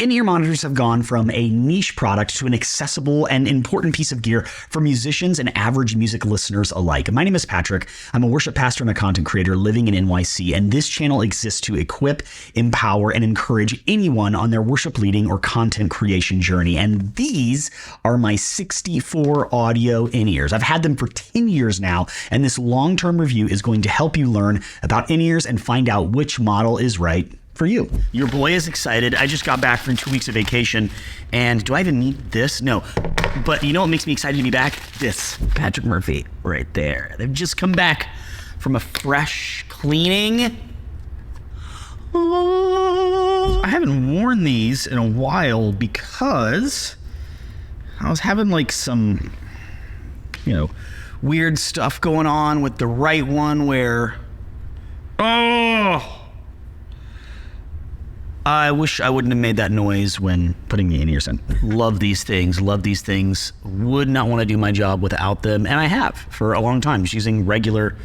In-ear monitors have gone from a niche product to an accessible and important piece of gear for musicians and average music listeners alike. My name is Patrick. I'm a worship pastor and a content creator living in NYC, and this channel exists to equip, empower, and encourage anyone on their worship leading or content creation journey. And these are my 64 audio in-ears. I've had them for 10 years now, and this long-term review is going to help you learn about in-ears and find out which model is right for you. Your boy is excited. I just got back from 2 weeks of vacation, and do I even need this? No. But you know what makes me excited to be back? This. Patrick Murphy right there. They've just come back from a fresh cleaning. I haven't worn these in a while because I was having like some, weird stuff going on with the right one where, I wish I wouldn't have made that noise when putting the in-ears in. Love these things. Would not want to do my job without them. And I have for a long time, just using regular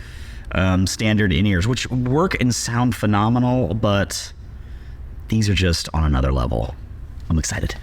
standard in-ears, which work and sound phenomenal, but these are just on another level. I'm excited.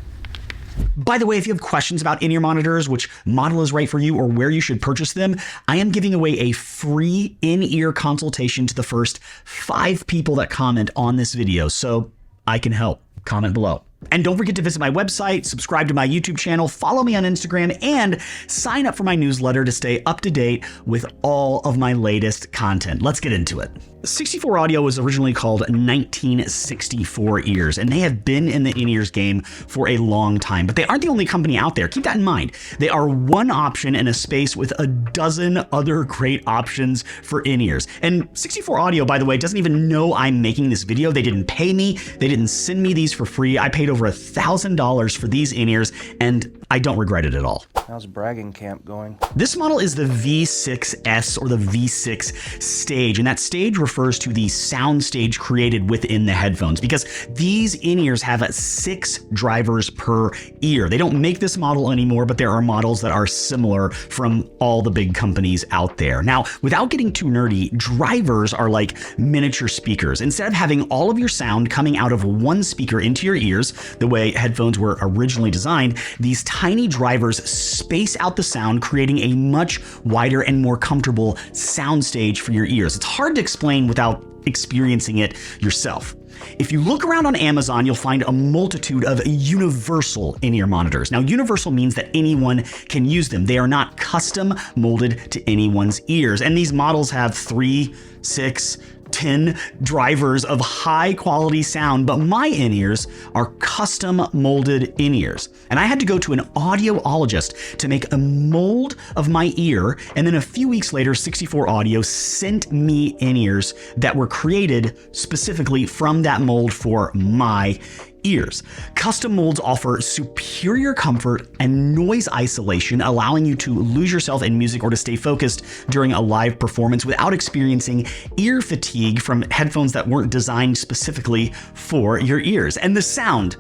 By the way, if you have questions about in-ear monitors, which model is right for you or where you should purchase them, I am giving away a free in-ear consultation to the first 5 people that comment on this video. So I can help. Comment below. And don't forget to visit my website, subscribe to my YouTube channel, follow me on Instagram, and sign up for my newsletter to stay up to date with all of my latest content. Let's get into it. 64 Audio was originally called 1964 Ears, and they have been in the in-ears game for a long time, but they aren't the only company out there. Keep that in mind. They are one option in a space with a dozen other great options for in-ears. And 64 Audio, by the way, doesn't even know I'm making this video. They didn't pay me. They didn't send me these for free. I paid over $1,000 for these in-ears, and I don't regret it at all. How's bragging camp going? This model is the V6S or the V6 stage, and that stage refers to the sound stage created within the headphones because these in-ears have 6 drivers per ear. They don't make this model anymore, but there are models that are similar from all the big companies out there. Now, without getting too nerdy, drivers are like miniature speakers. Instead of having all of your sound coming out of one speaker into your ears, the way headphones were originally designed, these tiny drivers space out the sound, creating a much wider and more comfortable sound stage for your ears. It's hard to explain without experiencing it yourself. If you look around on Amazon, you'll find a multitude of universal in-ear monitors. Now, universal means that anyone can use them. They are not custom molded to anyone's ears. And these models have 3, 6, 10 drivers of high quality sound, but my in-ears are custom molded in-ears. And I had to go to an audiologist to make a mold of my ear, and then a few weeks later, 64 Audio sent me in-ears that were created specifically from that mold for my ears. Custom molds offer superior comfort and noise isolation, allowing you to lose yourself in music or to stay focused during a live performance without experiencing ear fatigue from headphones that weren't designed specifically for your ears. And the sound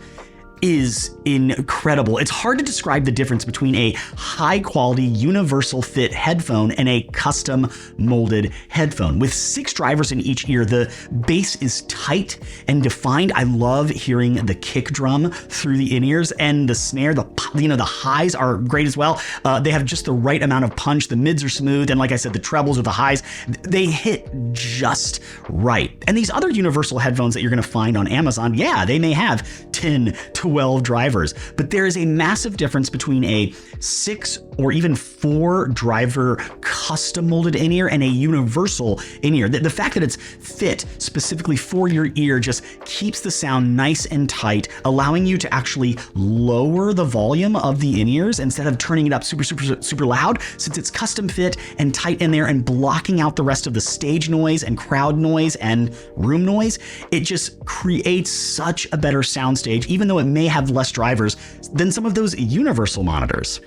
is incredible. It's hard to describe the difference between a high quality universal fit headphone and a custom molded headphone. With 6 drivers in each ear, the bass is tight and defined. I love hearing the kick drum through the in-ears, and the snare, the highs are great as well. They have just the right amount of punch. The mids are smooth, and like I said, the trebles or the highs, they hit just right. And these other universal headphones that you're gonna find on Amazon, yeah, they may have 10, 12 drivers, but there is a massive difference between a 6 or even 4 driver custom molded in-ear and a universal in-ear. The fact that it's fit specifically for your ear just keeps the sound nice and tight, allowing you to actually lower the volume of the in-ears instead of turning it up super loud, since it's custom fit and tight in there and blocking out the rest of the stage noise and crowd noise and room noise. It just creates such a better sound stage, even though it may have less drivers than some of those universal monitors.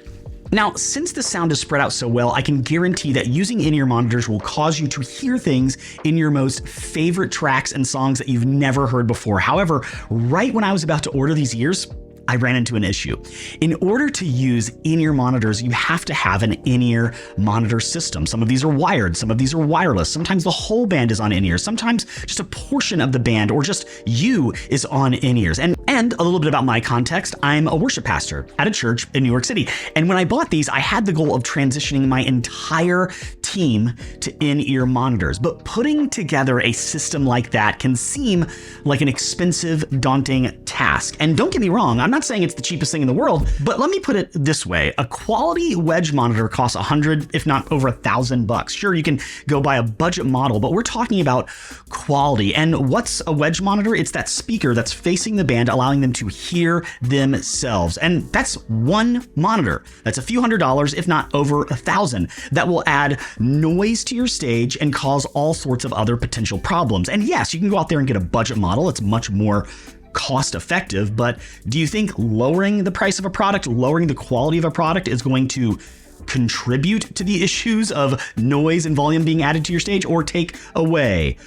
Now, since the sound is spread out so well, I can guarantee that using in-ear monitors will cause you to hear things in your most favorite tracks and songs that you've never heard before. However, right when I was about to order these ears, I ran into an issue. In order to use in-ear monitors, you have to have an in-ear monitor system. Some of these are wired, some of these are wireless. Sometimes the whole band is on in-ears. Sometimes just a portion of the band or just you is on in-ears. And a little bit about my context, I'm a worship pastor at a church in New York City. And when I bought these, I had the goal of transitioning my entire team to in-ear monitors. But putting together a system like that can seem like an expensive, daunting task. And don't get me wrong, I'm not saying it's the cheapest thing in the world, but let me put it this way. A quality wedge monitor costs $100, if not over $1,000. Sure, you can go buy a budget model, but we're talking about quality. And what's a wedge monitor? It's that speaker that's facing the band, allowing them to hear themselves. And that's one monitor. That's a few $100s, if not over $1,000. That will add noise to your stage and cause all sorts of other potential problems. And yes, you can go out there and get a budget model. It's much more cost effective, but do you think lowering the price of a product, lowering the quality of a product is going to contribute to the issues of noise and volume being added to your stage or take away?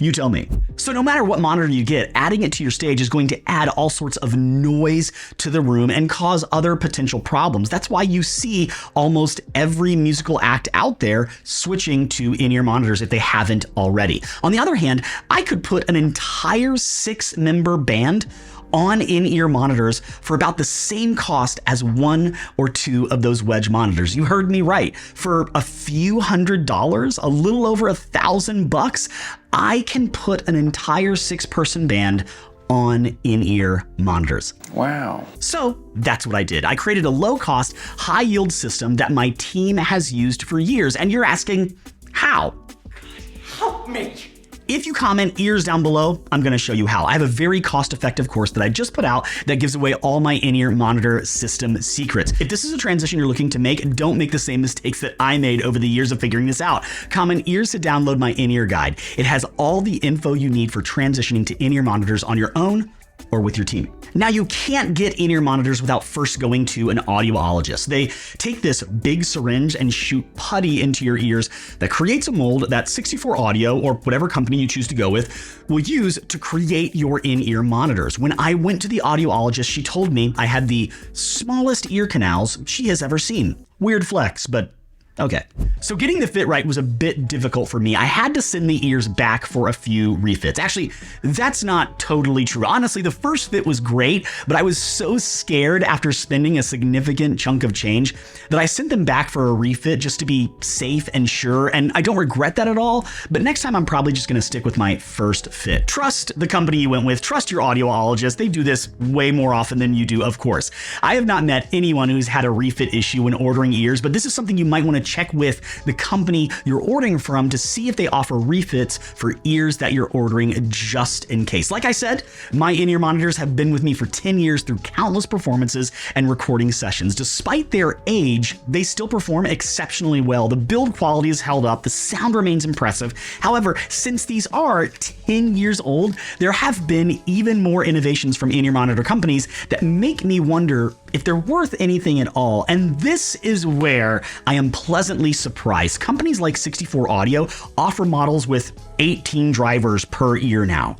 You tell me. So no matter what monitor you get, adding it to your stage is going to add all sorts of noise to the room and cause other potential problems. That's why you see almost every musical act out there switching to in-ear monitors if they haven't already. On the other hand, I could put an entire 6-member band on in-ear monitors for about the same cost as one or two of those wedge monitors. You heard me right. For a few $100s, a little over $1,000, I can put an entire 6-person band on in-ear monitors. Wow. So that's what I did. I created a low-cost, high-yield system that my team has used for years. And you're asking, how? Help me. If you comment ears down below, I'm going to show you how. I have a very cost-effective course that I just put out that gives away all my in-ear monitor system secrets. If this is a transition you're looking to make, don't make the same mistakes that I made over the years of figuring this out. Comment ears to download my in-ear guide. It has all the info you need for transitioning to in-ear monitors on your own or with your team. Now, you can't get in-ear monitors without first going to an audiologist. They take this big syringe and shoot putty into your ears that creates a mold that 64 Audio, or whatever company you choose to go with, will use to create your in-ear monitors. When I went to the audiologist, she told me I had the smallest ear canals she has ever seen. Weird flex, but okay. So getting the fit right was a bit difficult for me. I had to send the ears back for a few refits. Actually, that's not totally true. Honestly, the first fit was great, but I was so scared after spending a significant chunk of change that I sent them back for a refit just to be safe and sure. And I don't regret that at all, but next time I'm probably just gonna stick with my first fit. Trust the company you went with, trust your audiologist. They do this way more often than you do, of course. I have not met anyone who's had a refit issue when ordering ears, but this is something you might wanna check with the company you're ordering from to see if they offer refits for ears that you're ordering just in case. Like I said, my in-ear monitors have been with me for 10 years through countless performances and recording sessions. Despite their age, they still perform exceptionally well. The build quality is held up, the sound remains impressive. However, since these are 10 years old, there have been even more innovations from in-ear monitor companies that make me wonder if they're worth anything at all. And this is where I am pleasantly surprised. Companies like 64 Audio offer models with 18 drivers per ear now.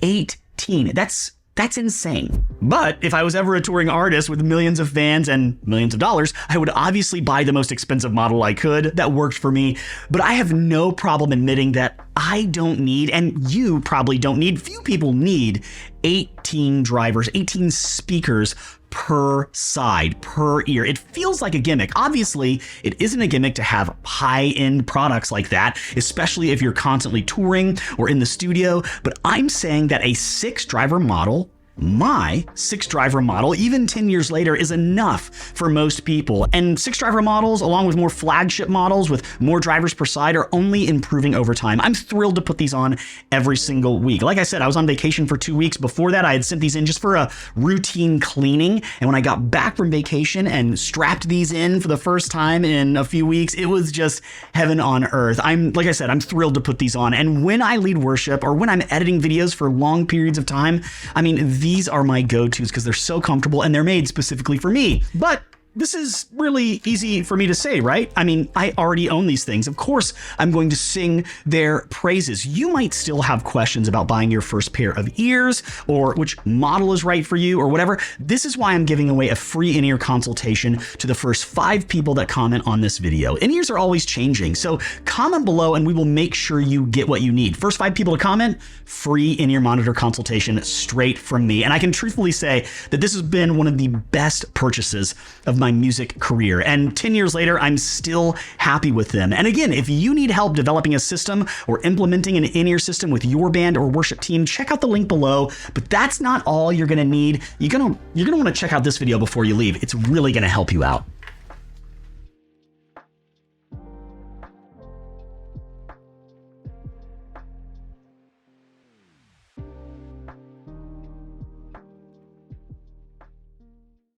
18. That's insane. But if I was ever a touring artist with millions of fans and millions of dollars, I would obviously buy the most expensive model I could that worked for me. But I have no problem admitting that I don't need, and you probably don't need, few people need 18 drivers, 18 speakers per side, per ear. It feels like a gimmick. Obviously, it isn't a gimmick to have high-end products like that, especially if you're constantly touring or in the studio. But I'm saying that a 6-driver model, my 6-driver model, even 10 years later, is enough for most people. And 6-driver models, along with more flagship models with more drivers per side, are only improving over time. I'm thrilled to put these on every single week. Like I said, I was on vacation for 2 weeks. Before that, I had sent these in just for a routine cleaning. And when I got back from vacation and strapped these in for the first time in a few weeks, it was just heaven on earth. Like I said, I'm thrilled to put these on. And when I lead worship or when I'm editing videos for long periods of time, I mean, these are my go-tos because they're so comfortable and they're made specifically for me. But this is really easy for me to say, right? I mean, I already own these things. Of course, I'm going to sing their praises. You might still have questions about buying your first pair of ears or which model is right for you or whatever. This is why I'm giving away a free in-ear consultation to the first 5 people that comment on this video. In-ears are always changing, so comment below and we will make sure you get what you need. First 5 people to comment, free in-ear monitor consultation straight from me. And I can truthfully say that this has been one of the best purchases of my music career. And 10 years later, I'm still happy with them. And again, if you need help developing a system or implementing an in-ear system with your band or worship team, check out the link below. But that's not all you're gonna need. You're gonna want to check out this video before you leave. It's really gonna help you out.